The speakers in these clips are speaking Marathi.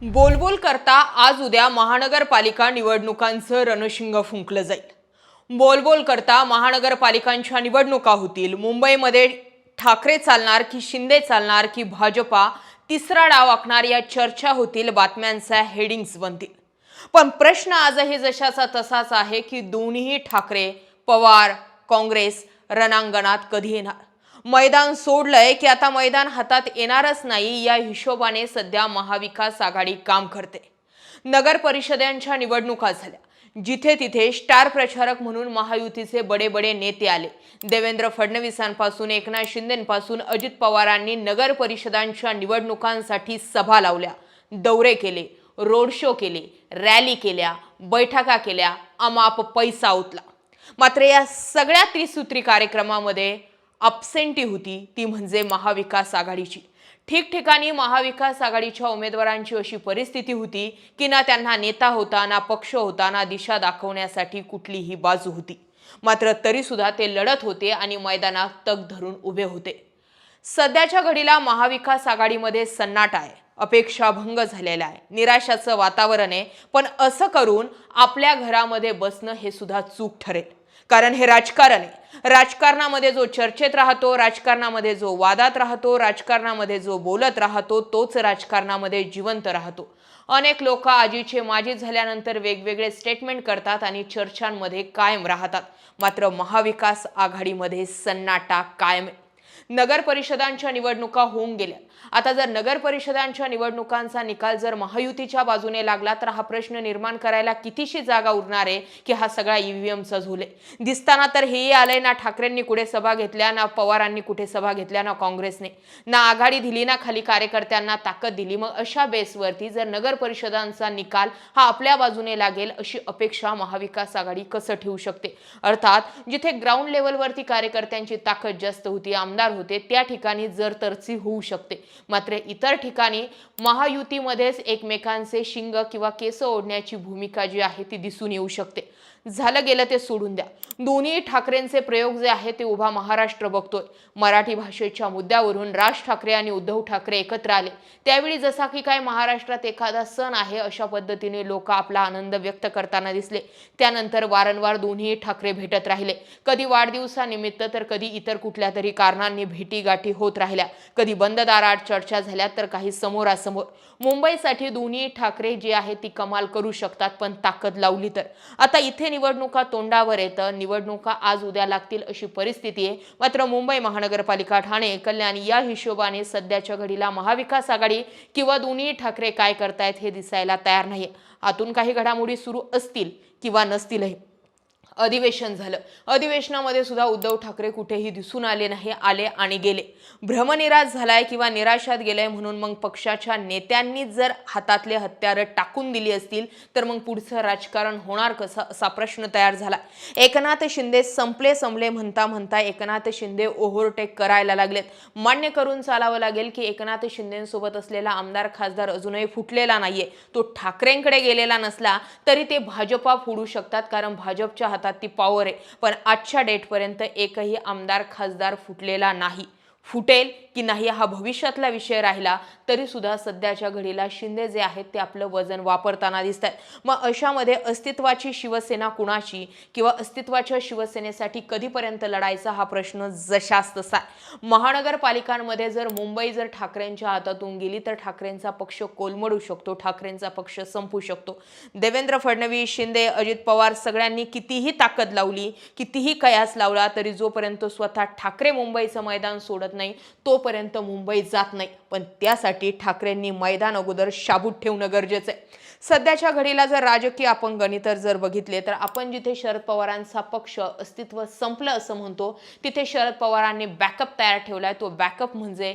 बोलबोल करता आज उद्या महानगरपालिका निवडणुकांचं रणशिंग फुंकलं जाईल। बोलबोल करता महानगरपालिकांच्या निवडणुका होतील। मुंबईमध्ये ठाकरे चालणार की शिंदे चालणार की भाजपा तिसरा डाव आखणार या चर्चा होतील, बातम्यांच्या हेडिंग्स बनतील। पण प्रश्न आजही जशाचा तसाच आहे की दोन्ही ठाकरे, पवार, काँग्रेस रणांगणात कधी येणार? मैदान सोडलंय की आता मैदान हातात येणारच नाही या हिशोबाने सध्या महाविकास आघाडी काम करते। नगर परिषदांच्या निवडणुका झाल्या, जिथे तिथे स्टार प्रचारक म्हणून महायुतीचे बडे बडे नेते आले। देवेंद्र फडणवीसांपासून एकनाथ शिंदेंपासून अजित पवारांनी नगर परिषदांच्या निवडणुकांसाठी सभा लावल्या, दौरे केले, रोड शो केले, रॅली केल्या, बैठका केल्या, अमाप पैसा उतला। मात्र या सगळ्या त्रिसूत्री कार्यक्रमामध्ये अब्सेंटी होती, ती म्हणजे महाविकास आघाडीची। ठिकठिकाणी महाविकास आघाडीच्या उमेदवारांची अशी परिस्थिती होती की ना त्यांना नेता होता, ना पक्ष होता, ना दिशा दाखवण्यासाठी कुठलीही बाजू होती। मात्र तरी सुद्धा ते लढत होते आणि मैदानात तग धरून उभे होते। सध्याच्या घडीला महाविकास आघाडीमध्ये सन्नाटा आहे, अपेक्षाभंग झालेला आहे, निराशाचं वातावरण आहे। पण असं करून आपल्या घरामध्ये बसणं हे सुद्धा चूक ठरेल, कारण हे राजकारण आहे। राजकारणामध्ये जो चर्चेत राहतो, राजकारणामध्ये जो वादात राहतो, राजकारणामध्ये जो बोलत राहतो, तोच राजकारणामध्ये जिवंत राहतो। अनेक लोक आजीचे माजी झाल्यानंतर वेगवेगळे स्टेटमेंट करतात आणि चर्चांमध्ये कायम राहतात, मात्र महाविकास आघाडीमध्ये सन्नाटा कायम आहे। नगर परिषदांच्या निवडणुका होऊन गेल्या। आता जर नगर परिषदांच्या निवडणुकांचा निकाल जर महायुतीच्या बाजूने लागला तर हा प्रश्न निर्माण करायला कितीशी जागा उरणार आहे की हा सगळा ईव्हीएमचा झोल आहे। दिसताना तर हेही आलंय, ना ठाकरेंनी कुठे सभा घेतल्या, ना पवारांनी कुठे सभा घेतल्या, ना काँग्रेसने, ना आघाडी दिली, ना खाली कार्यकर्त्यांना ताकद दिली। मग अशा बेसवरती जर नगर परिषदांचा निकाल हा आपल्या बाजूने लागेल अशी अपेक्षा महाविकास आघाडी कसं ठेवू शकते? अर्थात जिथे ग्राउंड लेवलवरती कार्यकर्त्यांची ताकद जास्त होती, आमदार होते, त्या ठिकाणी जर तरची होऊ शकते। मात्र इतर ठिकाणी महायुतीमध्येच एकमेकांचे शिंग किंवा केस ओढण्याची भूमिका जी आहे ती दिसून येऊ शकते। झालं गेलं ते सोडून द्या, दोन्ही ठाकरेंचे प्रयोग जे आहे ते उभा महाराष्ट्र बघतोय। मराठी भाषेच्या मुद्द्यावरून राज ठाकरे आणि उद्धव ठाकरे एकत्र आले, त्यावेळी जसा की काय महाराष्ट्रात एखादा सण आहे अशा पद्धतीने लोक आपला आनंद व्यक्त करताना दिसले। त्यानंतर वारंवार दोन्ही ठाकरे भेटत राहिले, कधी वाढदिवसानिमित्त तर कधी इतर कुठल्या तरी कारणांनी भेटीगाठी होत राहिल्या, कधी बंद दारात चर्चा झाल्या तर काही समोरासमोर। मुंबईसाठी दोन्ही ठाकरे जे आहे ती कमाल करू शकतात, पण ताकद लावली तर। आता इथे निवडणुका तोंडावर येतं, निवडणुका आज उद्या लागतील अशी परिस्थिती आहे। मात्र मुंबई महानगरपालिका, ठाणे, कल्याण या हिशोबाने सध्याच्या घडीला महाविकास आघाडी किंवा दोन्ही ठाकरे काय करतायत हे दिसायला तयार नाहीये। आतून काही घडामोडी सुरू असतील किंवा नसतीलही। अधिवेशन झालं, अधिवेशनामध्ये सुद्धा उद्धव ठाकरे कुठेही दिसून आले नाही, आले आणि गेले। भ्रमनिराश झालाय किंवा निराशात गेलाय म्हणून मग पक्षाच्या नेत्यांनी जर हातातले हत्यार टाकून दिली असतील तर मग पुढचं राजकारण होणार कसं असा प्रश्न तयार झाला। एकनाथ शिंदे संपले म्हणता म्हणता एकनाथ शिंदे ओव्हरटेक करायला लागलेत। मान्य करून चालावं लागेल की एकनाथ शिंदेंसोबत असलेला आमदार खासदार अजूनही फुटलेला नाहीये। तो ठाकरेंकडे गेलेला नसला तरी ते भाजपा फोडू शकतात, कारण भाजपच्या हातात ती पॉवर आहे। पण आजच्या डेट पर्यंत एकही आमदार खासदार फुटलेला नाही। फुटेल की नाही हा भविष्यातला विषय राहिला तरी सुद्धा सध्याच्या घडीला शिंदे जे आहेत ते आपलं वजन वापरताना दिसत आहेत। मग अशामध्ये अस्तित्वाची शिवसेना कुणाची किंवा अस्तित्वाच्या शिवसेनेसाठी कधीपर्यंत लढायचा हा प्रश्न जशास तसा आहे। महानगरपालिकांमध्ये जर मुंबई जर ठाकरेंच्या हातातून गेली तर ठाकरेंचा पक्ष कोलमडू शकतो, ठाकरेंचा पक्ष संपू शकतो। देवेंद्र फडणवीस, शिंदे, अजित पवार सगळ्यांनी कितीही ताकद लावली, कितीही कयास लावला तरी जोपर्यंत स्वतः ठाकरे मुंबईचं मैदान सोडत नाही तोपर्यंत मुंबई जात नाही। पण त्यासाठी ठाकरेंनी मैदान अगोदर शाबूत ठेवणं गरजेचं आहे। सध्याच्या घडीला जर राजकीय आपण गणित जर बघितले तर आपण जिथे शरद पवारांचा पक्ष अस्तित्व संपलं असं म्हणतो, तिथे शरद पवारांनी बॅकअप तयार ठेवलाय। तो बॅकअप म्हणजे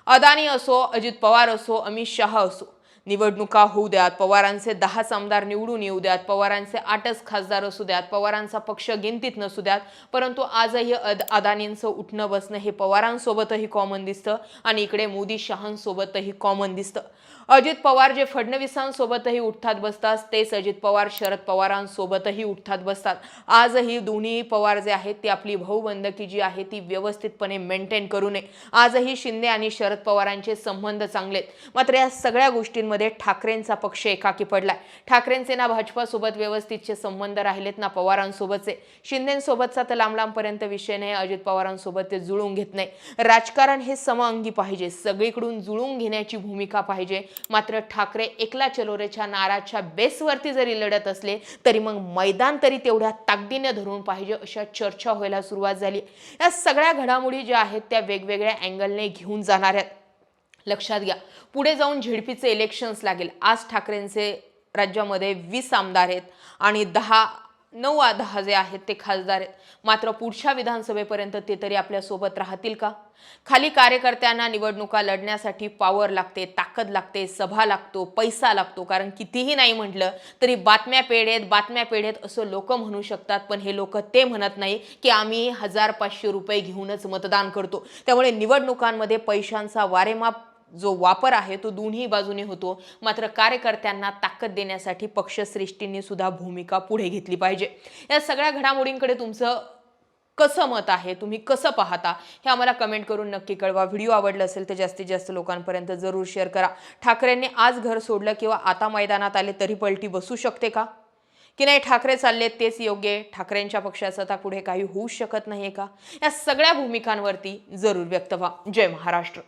अदानी असो, अजित पवार असो, अमित शहा असो। निवडणुका होऊ द्यात, पवारांचे 10च आमदार निवडून येऊ द्यात, पवारांचे 8च खासदार असू द्यात, पवारांचा पक्ष गिनतीत नसू द्यात, परंतु आजही अदानींचं उठणं बसणं हे पवारांसोबतही कॉमन दिसतं आणि इकडे मोदी शहांसोबतही कॉमन दिसतं। अजित पवार जे फडणवीसांसोबतही उठतात बसतात तेच अजित पवार शरद पवारांसोबतही उठतात बसतात. आजही दोन्ही पवार जे आहेत ती आपली भाऊबंदकी जी आहे ती व्यवस्थितपणे मेंटेन करू नये. आजही शिंदे आणि शरद पवारांचे संबंध चांगले आहेत. मात्र या सगळ्या गोष्टींमध्ये ठाकरेंचा पक्ष एकाकी पडलाय. ठाकरेंचे ना भाजपासोबत व्यवस्थितचे संबंध राहिलेत ना पवारांसोबतचे. शिंदेंसोबतचा तर लांब-लांबपर्यंत विषय नाही, अजित पवारांसोबत ते जुळून घेत नाही. राजकारण हे समअंगी पाहिजे, सगळीकडून जुळून घेण्याची भूमिका पाहिजे. मात्र ठाकरे एकला चलो रेच्या नाराच्या बेसवरती जरी लढत असले तरी मग मैदान तरी तेवढ्या ताकदीने धरून पाहिजे अशा चर्चा व्हायला सुरुवात झाली. या सगळ्या घडामोडी ज्या आहेत त्या वेगवेगळ्या अँगलने घेऊन जाणार आहेत. लक्षात घ्या, पुढे जाऊन झेडपीचे इलेक्शन्स लागेल. आज ठाकरेंचे राज्यामध्ये 20 आमदार आहेत आणि 9 जे आहेत ते खासदार आहेत. मात्र पुढच्या विधानसभेपर्यंत ते तरी आपल्या सोबत राहतील का? खाली कार्यकर्त्यांना निवडणुका लढण्यासाठी पॉवर लागते, ताकद लागते, सभा लागतो, पैसा लागतो. कारण कितीही नाही म्हटलं तरी बातम्या पेढेत असं लोक म्हणू शकतात, पण हे लोक ते म्हणत नाही की आम्ही 1000-500 रुपये घेऊनच मतदान करतो. त्यामुळे निवडणुकांमध्ये पैशांचा वारेमाप जो वापर आहे तो दोन्ही बाजूने होतो. मात्र कार्यकर्त्यांना ताकद देण्यासाठी पक्षश्रेष्ठींनी सुद्धा भूमिका पुढे घेतली पाहिजे. या सगळ्या घडामोडींकडे तुमचं कसं मत आहे, तुम्ही कसं पाहता हे आम्हाला कमेंट करून नक्की कळवा. व्हिडिओ आवडला असेल तर जास्तीत जास्त लोकांपर्यंत जरूर शेअर करा. ठाकरेंनी आज घर सोडलं किंवा आता मैदानात आले तरी पलटी बसू शकते का? की नाही ठाकरे चाललेत तेच योग्य आहे, ठाकरेंच्या पक्षाचं आता पुढे काही होऊ शकत नाहीये का? या सगळ्या भूमिकांवरती जरूर व्यक्त व्हा. जय महाराष्ट्र.